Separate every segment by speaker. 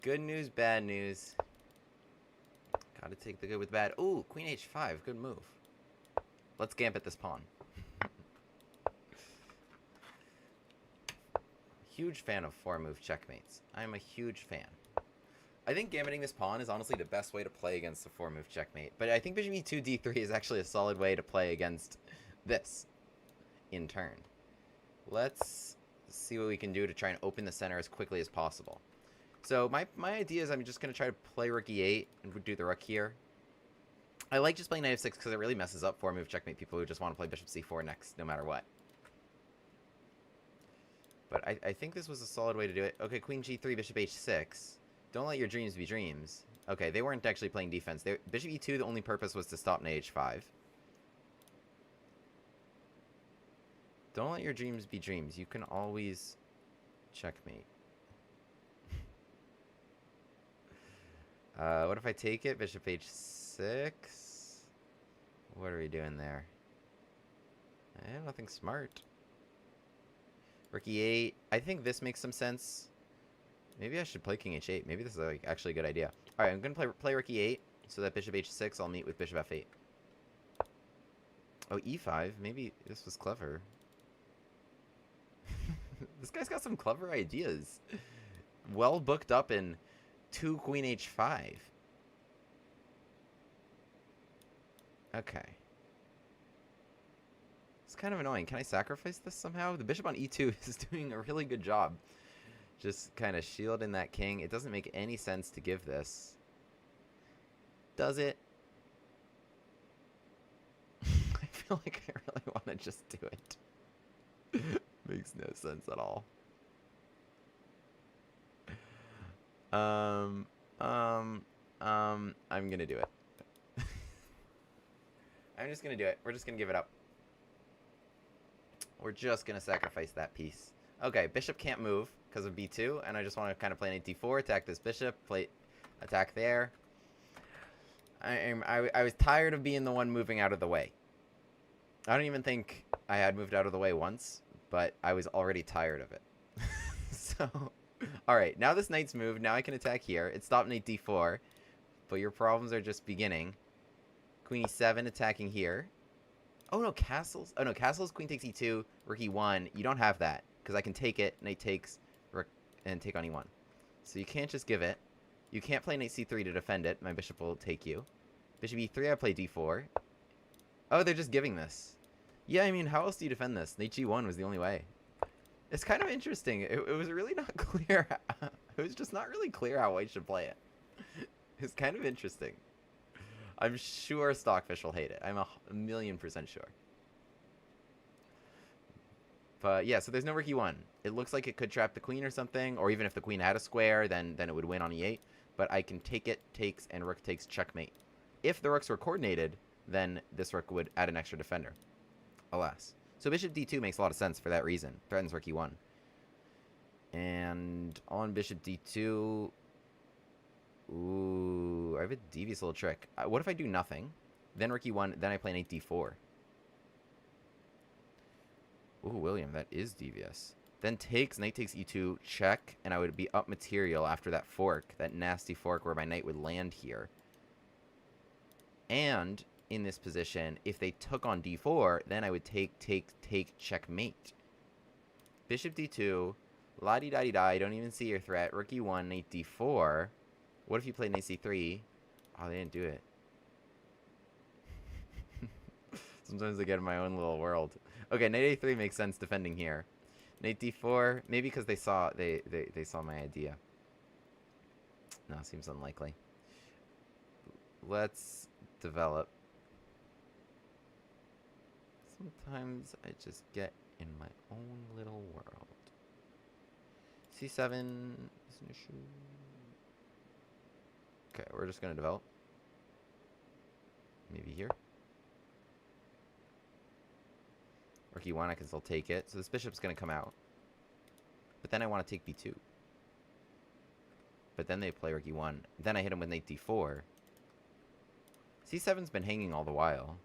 Speaker 1: Good news, bad news. Gotta take the good with the bad. Ooh, queen h5. Good move. Let's gambit this pawn. Huge fan of 4-move checkmates. I'm a huge fan. I think gambiting this pawn is honestly the best way to play against a 4-move checkmate. But I think bishop e2 d3 is actually a solid way to play against this in turn. Let's see what we can do to try and open the center as quickly as possible. So my idea is I'm just going to try to play rook e8 and do the rook here. I like just playing knight f6 because it really messes up 4-move checkmate people who just want to play bishop c4 next no matter what. But I think this was a solid way to do it. Okay, queen g3, bishop h6. Don't let your dreams be dreams. Okay, they weren't actually playing defense. Bishop e2, the only purpose was to stop knight h5. Don't let your dreams be dreams. You can always checkmate. What if I take it? Bishop h6? What are we doing there? Nothing smart. Rook e8. I think this makes some sense. Maybe I should play king h8. Maybe this is like actually a good idea. Alright, I'm going to play rook e8 so that bishop h6 I'll meet with bishop f8. Oh, e5. Maybe this was clever. This guy's got some clever ideas. Well booked up in 2 queen h5. Okay. It's kind of annoying. Can I sacrifice this somehow? The bishop on e2 is doing a really good job. Just kind of shielding that king. It doesn't make any sense to give this. Does it? I feel like I really want to just do it. Makes no sense at all. I'm gonna do it. I'm just gonna do it. We're just gonna give it up. We're just gonna sacrifice that piece. Okay, bishop can't move because of b2, and I just want to kind of play knight d4, attack this bishop, play attack there. I was tired of being the one moving out of the way. I don't even think I had moved out of the way once, but I was already tired of it. So, alright, now this knight's moved. Now I can attack here. It stopped knight d4, but your problems are just beginning. Queen e7 attacking here. Oh no, castles. Oh no, castles, queen takes e2, rook e1. You don't have that, because I can take it, knight takes, rook, and take on e1. So you can't just give it. You can't play knight c3 to defend it. My bishop will take you. Bishop e3, I play d4. Oh, they're just giving this. Yeah, I mean, how else do you defend this? Knight g1 was the only way. It's kind of interesting. It was really not clear. It was just not really clear how white should play it. It's kind of interesting. I'm sure Stockfish will hate it. I'm a million% sure. But yeah, so there's no rook e1. It looks like it could trap the queen or something, or even if the queen had a square, then it would win on e8. But I can take it, takes, and rook takes checkmate. If the rooks were coordinated, then this rook would add an extra defender. Alas. So bishop d2 makes a lot of sense for that reason. Threatens rook e1. And on bishop d2... Ooh, I have a devious little trick. What if I do nothing? Then rook e1, then I play knight d4. Ooh, William, that is devious. Then takes, knight takes e2, check, and I would be up material after that fork. That nasty fork where my knight would land here. And in this position, if they took on d4, then I would take, checkmate. Bishop d2, la-di-da-di-da, I don't even see your threat. Rook e1, knight d4. What if you played knight c3? Oh, they didn't do it. Sometimes I get in my own little world. Okay, knight a3 makes sense defending here. Knight d4, maybe because they saw my idea. No, seems unlikely. Let's develop. Sometimes I just get in my own little world. c7 is an issue. Okay, we're just gonna develop. Maybe here. Rook e1, I can still take it. So this bishop's going to come out. But then I want to take b2. But then they play rook e1. Then I hit him with knight d4. c7's been hanging all the while.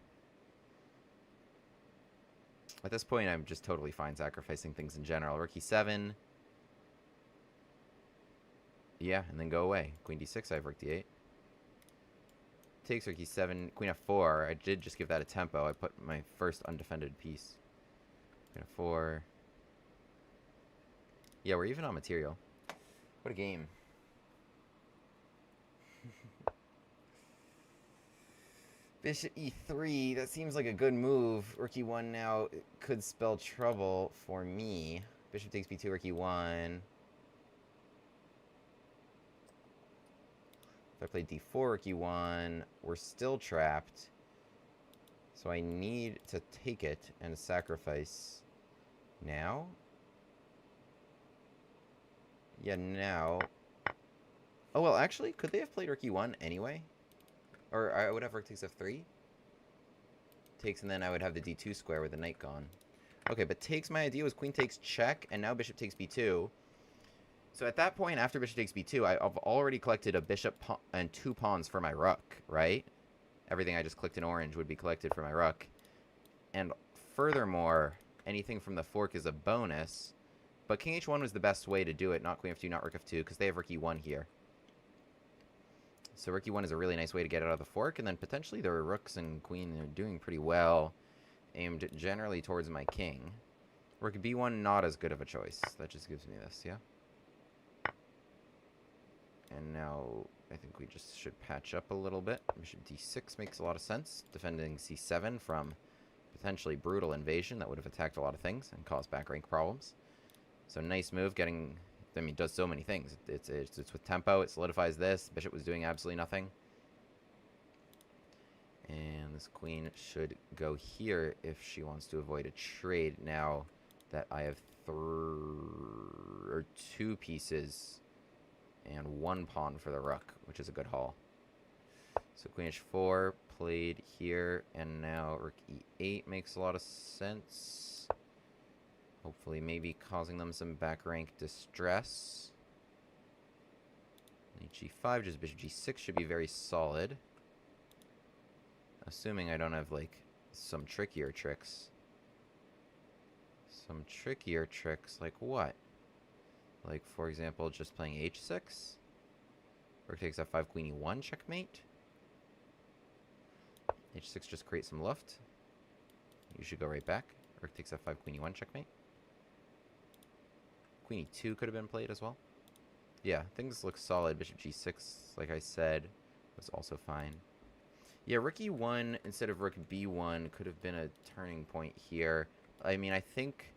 Speaker 1: At this point, I'm just totally fine sacrificing things in general. Rook e7. Yeah, and then go away. Queen d6, I have rook d8. Takes rook e7, queen f4. I did just give that a tempo. I put my first undefended piece. Queen f4. Yeah, we're even on material. What a game. Bishop e3. That seems like a good move. Rook e1 now could spell trouble for me. Bishop takes b2, rook e1. If I play d4, rook e1, we're still trapped. So I need to take it and sacrifice now. Yeah, now. Oh, well, actually, could they have played rook e1 anyway? Or I would have rook takes f3. Takes, and then I would have the d2 square with the knight gone. Okay, but takes, my idea was queen takes check, and now bishop takes b2. So at that point, after bishop takes b2, I've already collected a bishop and 2 pawns for my rook, right? Everything I just clicked in orange would be collected for my rook. And furthermore, anything from the fork is a bonus. But king h1 was the best way to do it, not queen f2, not rook f2, because they have rook e1 here. So rook e1 is a really nice way to get out of the fork, and then potentially their rooks and queen are doing pretty well, aimed generally towards my king. Rook b1, not as good of a choice. That just gives me this, yeah? And now I think we just should patch up a little bit. Bishop d6 makes a lot of sense. Defending c7 from potentially brutal invasion that would have attacked a lot of things and caused back rank problems. So nice move, getting, I mean, does so many things. It's with tempo, it solidifies this. Bishop was doing absolutely nothing. And this queen should go here if she wants to avoid a trade now that I have 2 pieces and 1 pawn for the rook, which is a good haul. So queen h4 played here, and now rook e8 makes a lot of sense. Hopefully maybe causing them some back rank distress. Knight g5, just bishop g6 should be very solid. Assuming I don't have, like, some trickier tricks. Some trickier tricks, like what? Like, for example, just playing h6. Rook takes f5, queen e1, checkmate. h6 just creates some luft. You should go right back. Rook takes f5, queen e1, checkmate. Queen e2 could have been played as well. Yeah, things look solid. Bishop g6, like I said, was also fine. Yeah, rook e1 instead of rook b1 could have been a turning point here. I mean, I think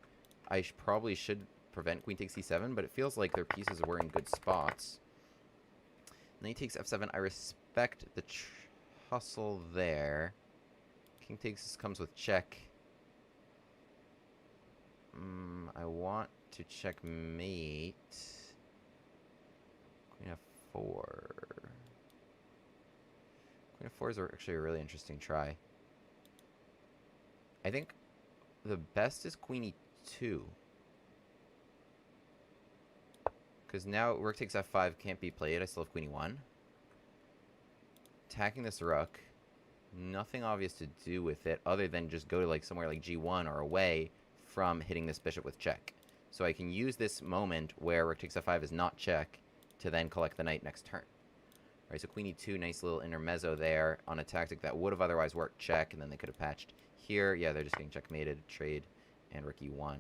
Speaker 1: I probably should prevent queen takes c7, but it feels like their pieces were in good spots. Knight takes f7. I respect the hustle there. King takes comes with check. I want to checkmate. Queen f4. Queen f4 is actually a really interesting try. I think the best is queen e2. Because now rook takes f5 can't be played. I still have queen e1. Attacking this rook. Nothing obvious to do with it other than just go to like somewhere like g1 or away from hitting this bishop with check. So I can use this moment where rook takes f5 is not check to then collect the knight next turn. Alright, so queen e2, nice little intermezzo there on a tactic that would have otherwise worked check, and then they could have patched here. Yeah, they're just getting checkmated, trade, and rook e1.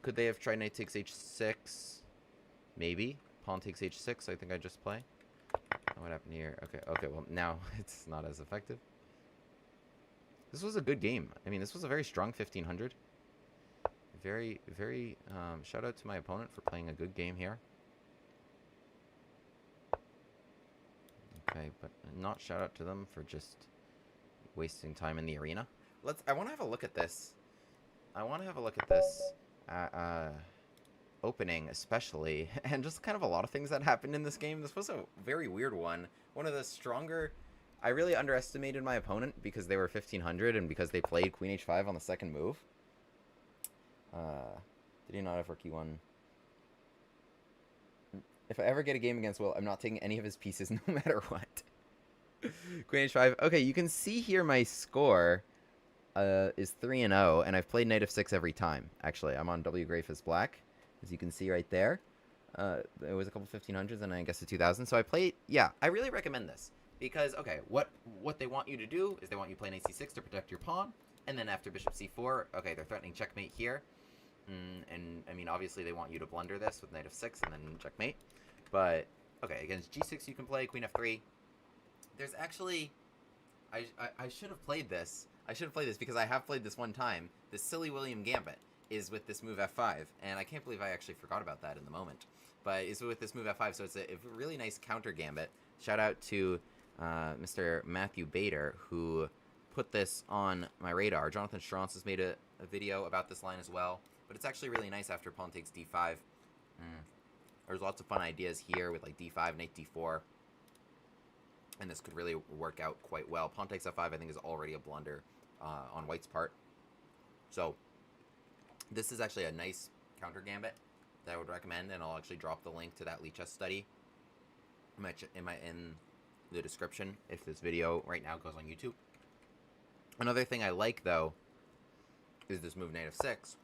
Speaker 1: Could they have tried knight takes h6? Maybe. Pawn takes h6, I think I just play. What happened here? Okay, well, now it's not as effective. This was a good game. I mean, this was a very strong 1500. Very, shout out to my opponent for playing a good game here. Okay, but not shout out to them for just wasting time in the arena. I want to have a look at this. Opening especially, and just kind of a lot of things that happened in this game. This was a very weird one. One of the stronger... I really underestimated my opponent because they were 1500 and because they played queen h5 on the second move. Did he not have rook e1? If I ever get a game against Will, I'm not taking any of his pieces no matter what. Queen h5. Okay, you can see here my score is 3-0, and I've played knight f6 every time. Actually, I'm on W Grafe as black, as you can see right there. It was a couple 1500s and I guess a 2000. So I played. Yeah, I really recommend this because okay, what they want you to do is they want you to play knight c6 to protect your pawn, and then after bishop c4, okay, they're threatening checkmate here, and I mean obviously they want you to blunder this with knight f6 and then checkmate, but okay, against g6 you can play queen f3. There's actually, I should have played this. I should have played this because I have played this one time. This silly William Gambit is with this move f5, and I can't believe I actually forgot about that in the moment. But it's with this move f5, so it's a really nice counter gambit. Shout out to Mr. Matthew Bader, who put this on my radar. Jonathan Schrantz has made a video about this line as well, but it's actually really nice after pawn takes d5. There's lots of fun ideas here with like d5, knight d4, and this could really work out quite well. Pawn takes f5 I think is already a blunder on white's part. So this is actually a nice counter gambit that I would recommend, and I'll actually drop the link to that Lichess study in the description if this video right now goes on YouTube. Another thing I like though is this move knight f6,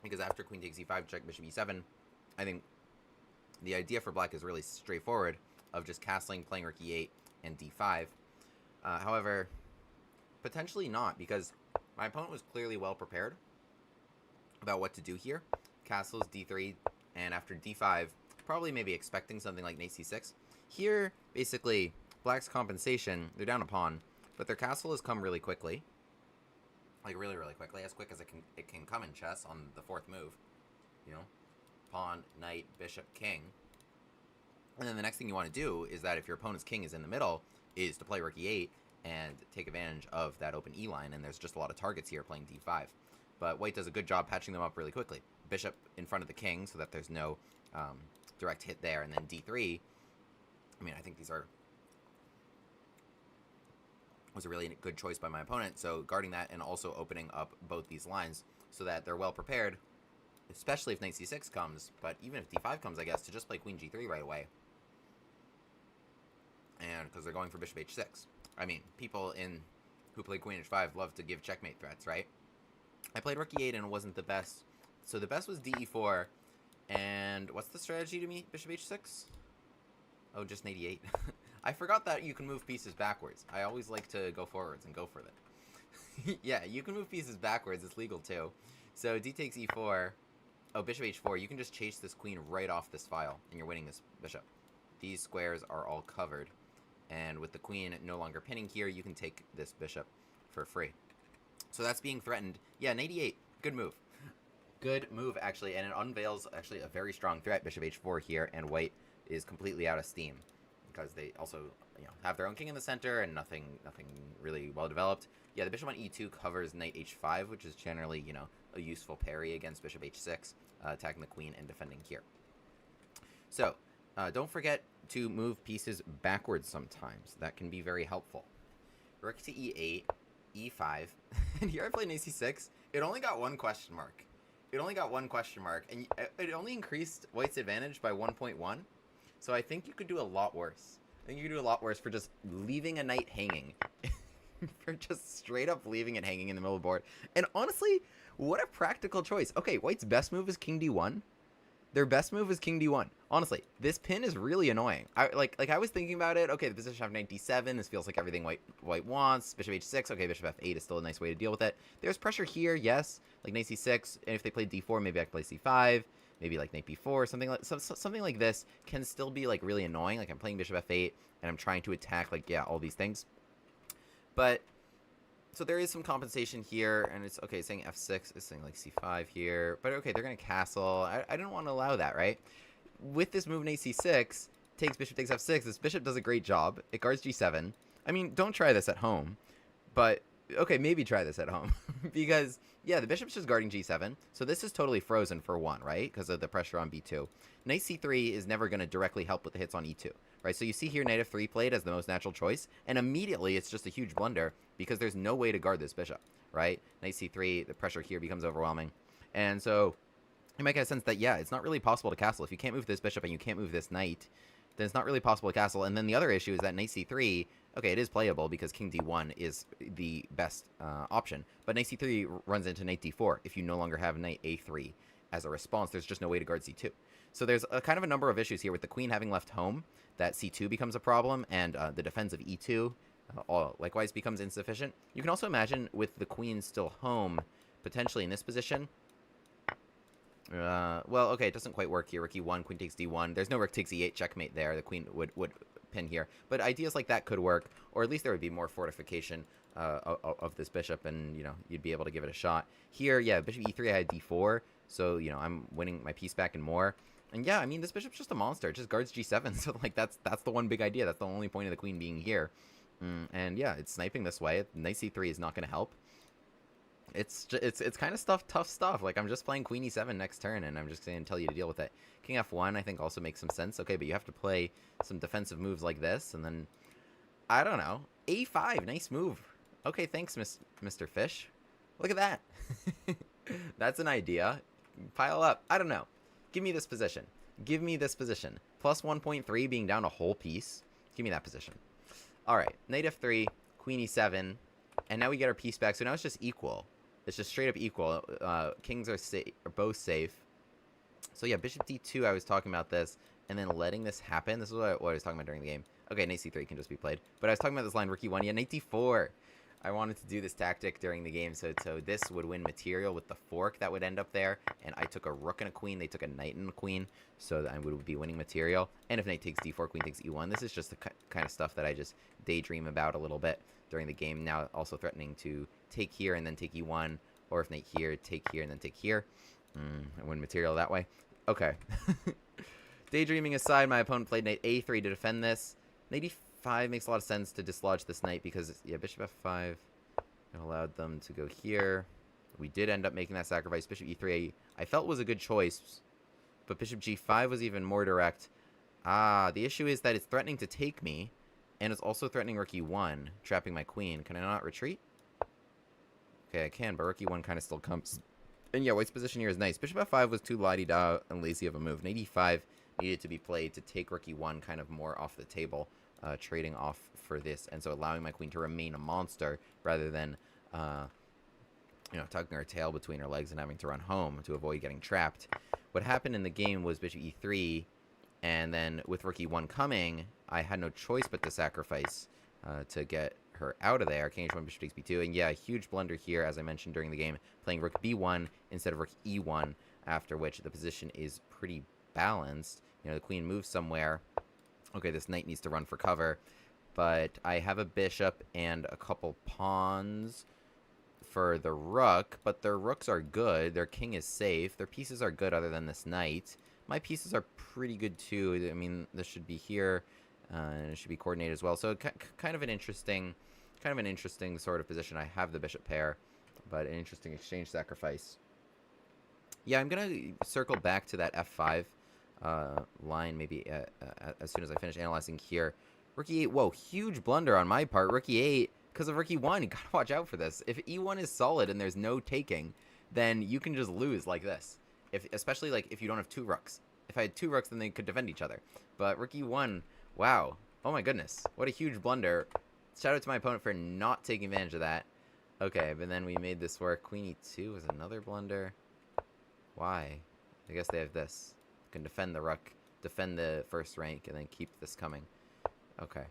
Speaker 1: because after queen takes e5, check bishop e7, I think the idea for black is really straightforward of just castling, playing rook e8 and d5. However, potentially not, because my opponent was clearly well prepared about what to do here. Castles d3, and after d5, probably maybe expecting something like knight c6. Here, basically, black's compensation, they're down a pawn, but their castle has come really quickly. Like really, really quickly, as quick as it can come in chess on the fourth move. You know, pawn, knight, bishop, king. And then the next thing you want to do is that if your opponent's king is in the middle, is to play rook e8 and take advantage of that open e line, and there's just a lot of targets here playing d5. But white does a good job patching them up really quickly. Bishop in front of the king so that there's no direct hit there, and then d3. I mean, I think was a really good choice by my opponent, so guarding that and also opening up both these lines so that they're well prepared, especially if knight c6 comes, but even if d5 comes, I guess, to just play queen g3 right away. And because they're going for bishop h6. I mean, people who play queen h5 love to give checkmate threats, right? I played rook e8 and it wasn't the best. So the best was de4. And what's the strategy to meet bishop h6? Oh, just knight e8. I forgot that you can move pieces backwards. I always like to go forwards and go for it. Yeah, you can move pieces backwards. It's legal too. So d takes e4. Oh, bishop h4. You can just chase this queen right off this file, and you're winning this bishop. These squares are all covered. And with the queen no longer pinning here, you can take this bishop for free. So that's being threatened. Yeah, knight e8. Good move. Good move, actually. And it unveils, actually, a very strong threat. Bishop h4 here, and white is completely out of steam, because they also, you know, have their own king in the center and nothing really well developed. Yeah, the bishop on e2 covers knight h5, which is generally, you know, a useful parry against bishop h6, attacking the queen and defending here. So, don't forget to move pieces backwards sometimes. That can be very helpful. Rook to e8, e5, and here I play knight c6. It only got one question mark. It only got one question mark, and it only increased white's advantage by 1.1. So I think you could do a lot worse. I think you could do a lot worse for just leaving a knight hanging. For just straight up leaving it hanging in the middle of the board. And honestly, what a practical choice. Okay, white's best move is king d1. Their best move is king d1. Honestly, this pin is really annoying. I was thinking about it. Okay, the position of knight d7. This feels like everything white wants. Bishop h6. Okay, bishop f8 is still a nice way to deal with it. There's pressure here, yes. Like knight c6. And if they play d4, maybe I can play c5. Maybe like knight b4, something like this can still be like really annoying. Like I'm playing bishop f8 and I'm trying to attack, like, yeah, all these things. But so there is some compensation here, and it's okay. Saying f6 is saying like c5 here, but okay, they're gonna castle. I didn't want to allow that, right? With this move, knight c6 takes bishop takes f6. This bishop does a great job. It guards g7. I mean, don't try this at home, but okay, maybe try this at home because yeah, the bishop's just guarding g7, so this is totally frozen for 1, right? Because of the pressure on b2. Knight c3 is never going to directly help with the hits on e2, right? So you see here knight f3 played as the most natural choice, and immediately it's just a huge blunder because there's no way to guard this bishop, right? Knight c3, the pressure here becomes overwhelming, and so you might get a sense that, yeah, it's not really possible to castle. If you can't move this bishop and you can't move this knight, then it's not really possible to castle. And then the other issue is that knight c3, okay, it is playable because king d1 is the best option, but knight c3 runs into knight d4 if you no longer have knight a3. as a response, there's just no way to guard c2. So there's a kind of a number of issues here with the queen having left home, that c2 becomes a problem, and the defense of e2 likewise becomes insufficient. You can also imagine with the queen still home, potentially in this position. Well, okay, it doesn't quite work here. Rook e1, queen takes d1. There's no rook takes e8 checkmate there. The queen would pin here. But ideas like that could work, or at least there would be more fortification of this bishop, and, you know, you'd be able to give it a shot. Here, yeah, bishop e3, I had d4, so, you know, I'm winning my piece back and more. And yeah, I mean, this bishop's just a monster. It just guards g7, so, like, that's the one big idea. That's the only point of the queen being here. And yeah, it's sniping this way. Knight c3 is not going to help. It's kind of tough stuff. Like, I'm just playing queen e7 next turn, and I'm just going to tell you to deal with it. King f1, I think, also makes some sense. Okay, but you have to play some defensive moves like this, and then, I don't know, a5, nice move. Okay, thanks, Mr. Fish. Look at that. That's an idea. Pile up. I don't know. Give me this position. Give me this position. Plus 1.3 being down a whole piece. Give me that position. All right, knight f3, queen e7, and now we get our piece back. So now it's just equal. It's just straight up equal. Kings are both safe. So yeah, bishop d2, I was talking about this, and then letting this happen. This is what I was talking about during the game. Okay, knight c3 can just be played. But I was talking about this line, rook e1, yeah, knight d4. I wanted to do this tactic during the game, so this would win material with the fork that would end up there, and I took a rook and a queen, they took a knight and a queen, so that I would be winning material. And if knight takes d4, queen takes e1, this is just the kind of stuff that I just daydream about a little bit during the game. Now also threatening to take here and then take e1, or if knight here, take here and then take here. I win material that way. Okay. Daydreaming aside, my opponent played knight a3 to defend this. Knight e5 makes a lot of sense to dislodge this knight because, yeah, bishop f5 allowed them to go here. We did end up making that sacrifice. Bishop e3 I felt was a good choice, but bishop g5 was even more direct. The issue is that it's threatening to take me, and it's also threatening rook e1, trapping my queen. Can I not retreat? Okay, I can, but rook e1 kind of still comes. And yeah, white's position here is nice. Bishop f5 was too la-di-da and lazy of a move. Knight e5 needed to be played to take rook e1 kind of more off the table, trading off for this, and so allowing my queen to remain a monster rather than, you know, tugging her tail between her legs and having to run home to avoid getting trapped. What happened in the game was bishop e3, and then with rook e1 coming, I had no choice but to sacrifice to get her out of there. King h1, bishop takes b2, and yeah, a huge blunder here, as I mentioned during the game, playing rook b1 instead of rook e1, after which the position is pretty balanced. You know, the queen moves somewhere. Okay, this knight needs to run for cover, but I have a bishop and a couple pawns for the rook, but their rooks are good. Their king is safe. Their pieces are good other than this knight. My pieces are pretty good too. I mean, this should be here, and it should be coordinated as well. So kind of an interesting sort of position. I have the bishop pair, but an interesting exchange sacrifice. Yeah, I'm going to circle back to that f5 line maybe as soon as I finish analyzing here. Rook e8, whoa, huge blunder on my part. Rook e8, because of rook e1, you gotta watch out for this. If e1 is solid and there's no taking, then you can just lose like this. Especially like if you don't have two rooks. If I had two rooks, then they could defend each other. But rook e1, wow, oh my goodness, what a huge blunder. Shout out to my opponent for not taking advantage of that. Okay, but then we made this work. Queen e2 was another blunder. Why? I guess they have this. Can defend the rook, defend the first rank, and then keep this coming. Okay.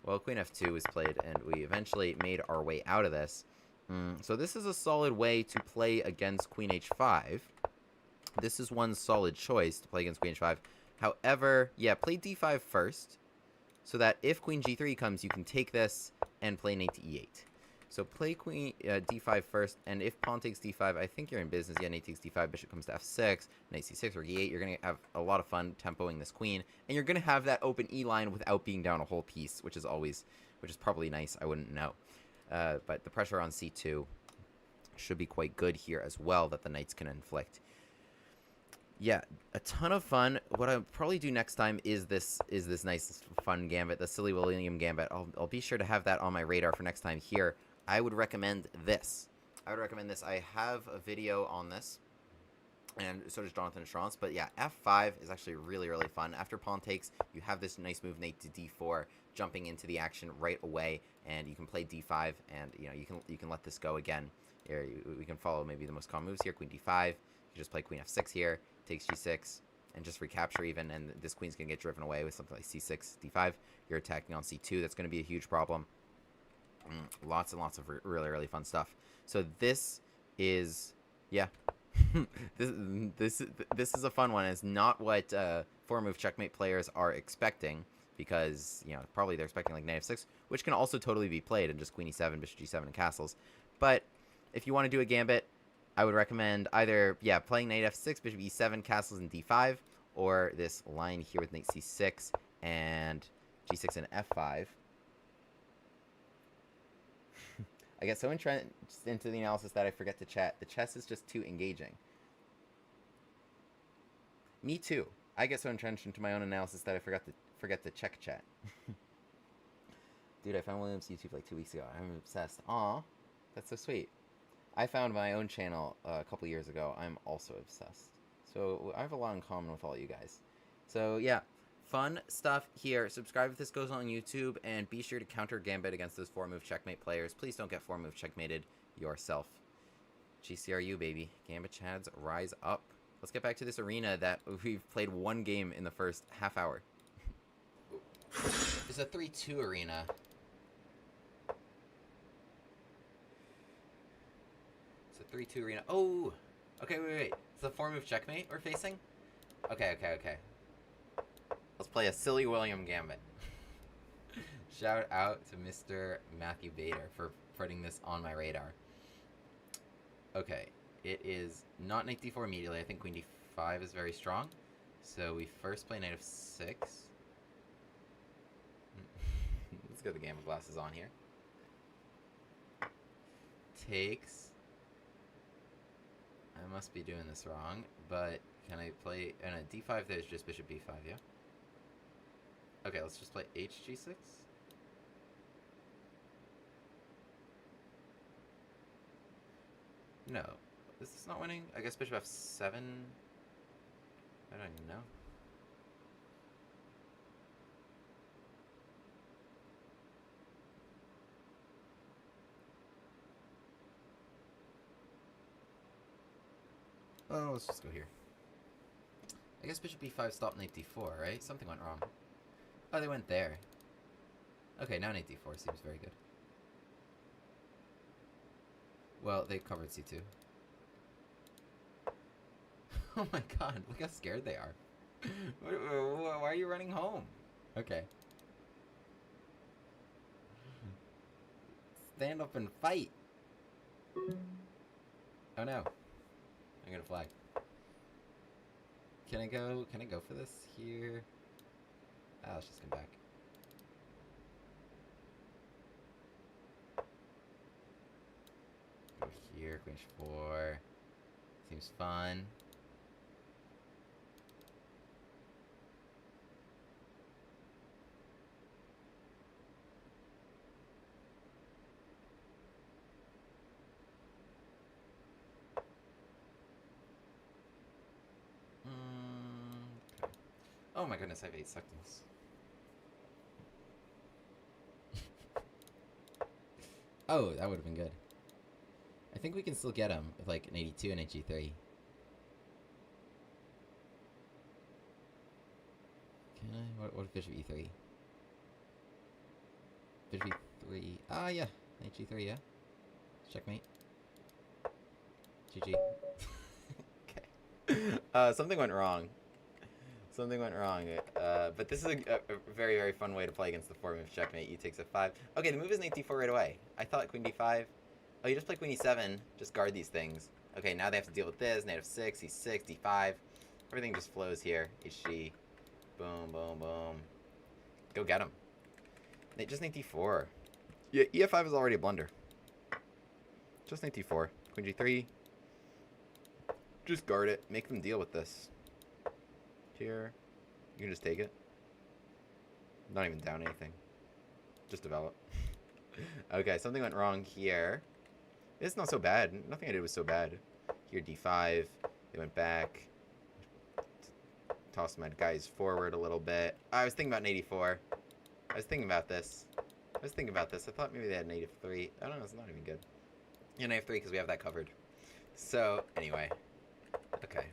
Speaker 1: Well, queen f2 was played, and we eventually made our way out of this. So this is a solid way to play against queen h5. This is one solid choice to play against queen h5. However, yeah, play d5 first, so that if queen g3 comes, you can take this and play knight to e8. So play queen d5 first, and if pawn takes d5, I think you're in business. Yeah, knight takes d5, bishop comes to f6, knight c6 or e8. You're going to have a lot of fun tempoing this queen, and you're going to have that open e line without being down a whole piece, which is probably nice. I wouldn't know. But the pressure on c2 should be quite good here as well that the knights can inflict. Yeah, a ton of fun. What I'll probably do next time is this nice fun gambit, the silly William Gambit. I'll be sure to have that on my radar for next time here. I would recommend this. I have a video on this, and so does Jonathan Schrantz. But yeah, f5 is actually really, really fun. After pawn takes, you have this nice move, knight to d4, jumping into the action right away, and you can play d5, and you know you can let this go again. Here, we can follow maybe the most common moves here. Queen d5. You can just play queen f6 here, takes g6, and just recapture even, and this queen's going to get driven away with something like c6, d5. You're attacking on c2. That's going to be a huge problem. Lots and lots of really, really fun stuff. So this is, yeah, this is a fun one. It's not what 4-move checkmate players are expecting, because, you know, probably they're expecting like knight f6, which can also totally be played, and just queen e7, bishop g7, and castles. But if you want to do a gambit, I would recommend either, yeah, playing knight f6, bishop e7, castles, and d5, or this line here with knight c6 and g6 and f5. I get so entrenched into the analysis that I forget to chat. The chess is just too engaging. Me too. I get so entrenched into my own analysis that I forget to check chat. Dude, I found William's YouTube like 2 weeks ago. I'm obsessed. Aw, that's so sweet. I found my own channel a couple years ago. I'm also obsessed. So I have a lot in common with all you guys. So yeah, fun stuff here. Subscribe if this goes on YouTube, and be sure to counter Gambit against those 4-move checkmate players. Please don't get 4-move checkmated yourself. GCRU, baby. Gambit Chads, rise up. Let's get back to this arena that we've played one game in the first half hour. It's a 3-2 arena. It's a 3-2 arena. Oh! Okay, wait. It's a 4-move checkmate we're facing? Okay. Let's play a silly William Gambit. Shout out to Mr. Matthew Bader for putting this on my radar. Okay, it is not knight d4 immediately. I think queen d5 is very strong. So we first play knight f6. Let's get the Gambit glasses on here. Takes. I must be doing this wrong, but can I play... And a d5 there's just bishop b5, yeah? Okay, let's just play hg6. No. This is not winning? I guess bishop f7? I don't even know. Oh, let's just go here. I guess bishop b5 stopped knight d4, right? Something went wrong. Oh, they went there. Okay, now knight d4 seems very good. Well, they covered c2. Oh my god, look how scared they are. Why are you running home? Okay. Stand up and fight! Oh no. I'm gonna flag. Can I go for this here? Ah, let's just come back. Go here, queen h4. Seems fun. Okay. Oh my goodness, I have 8 seconds. Oh, that would have been good. I think we can still get him with like an 82 and a g3. Can I? What if bishop e3? Bishop e3. Ah, yeah. Knight g3, yeah. Checkmate. GG. Okay. Something went wrong. Something went wrong. But this is a very, very fun way to play against the 4-move checkmate. E takes f5. Okay, the move is knight d4 right away. I thought queen d5. Oh, you just play queen e7. Just guard these things. Okay, now they have to deal with this. Knight f6, e6, d5. Everything just flows here. hg. Boom, boom, boom. Go get him. Just knight d4. Yeah, ef5 is already a blunder. Just knight d4. Queen g3. Just guard it. Make them deal with this. Here. You can just take it. Not even down anything. Just develop. Okay, something went wrong here. It's not so bad. Nothing I did was so bad. Here, d5. They went back. Tossed my guys forward a little bit. I was thinking about knight e4. I was thinking about this. I thought maybe they had knight f3. I don't know, it's not even good. Yeah, knight f3 because we have that covered. So, anyway. Okay,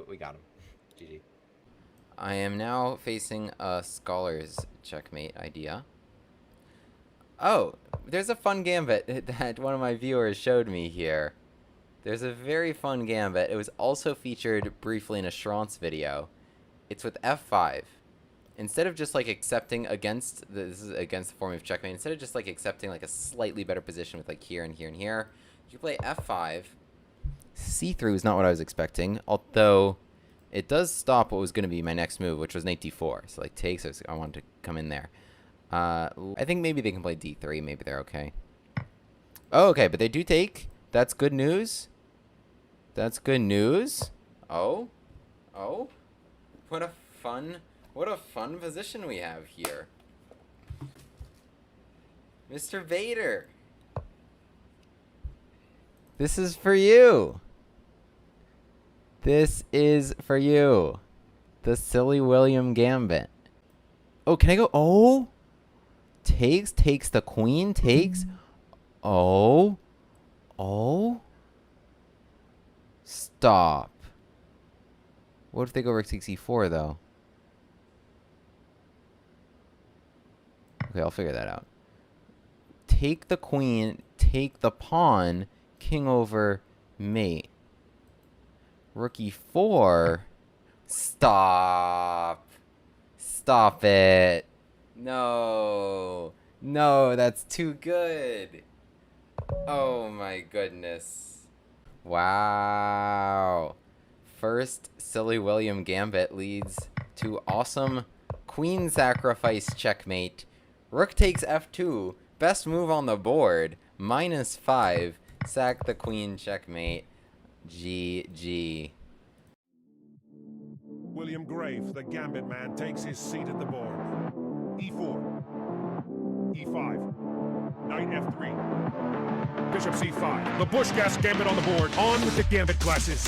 Speaker 1: we got him. GG. I am now facing a scholar's checkmate idea. Oh, there's a fun gambit that one of my viewers showed me here. There's a very fun gambit. It was also featured briefly in a Schrantz video. It's with f5. Instead of just like accepting against this is against the form of checkmate. Instead of just like accepting like a slightly better position with like here and here and here, you play f5. C3 is not what I was expecting, although it does stop what was going to be my next move, which was knight d4. So like takes. I wanted to come in there. I think maybe they can play d3. Maybe they're okay. Oh, okay, but they do take. That's good news. That's good news. Oh, what a fun position we have here, Mr. Vader. This is for you. This is for you. The silly William Gambit. Oh, can I go? Oh, takes the queen. Takes. Oh. Stop. What if they go rook takes e4 though? Okay, I'll figure that out. Take the queen, take the pawn, king over mate. Rook e4. Stop. Stop it. No. No, that's too good. Oh my goodness. Wow. First silly William Gambit leads to awesome queen sacrifice checkmate. Rook takes f2. Best move on the board. -5. Sack the queen checkmate. GG.
Speaker 2: William Grave, the Gambit man, takes his seat at the board. e4. e5. Knight f3. Bishop c5. The Bushgas Gambit on the board. On with the Gambit classes.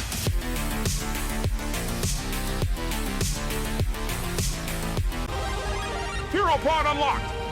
Speaker 2: Hero pod unlocked.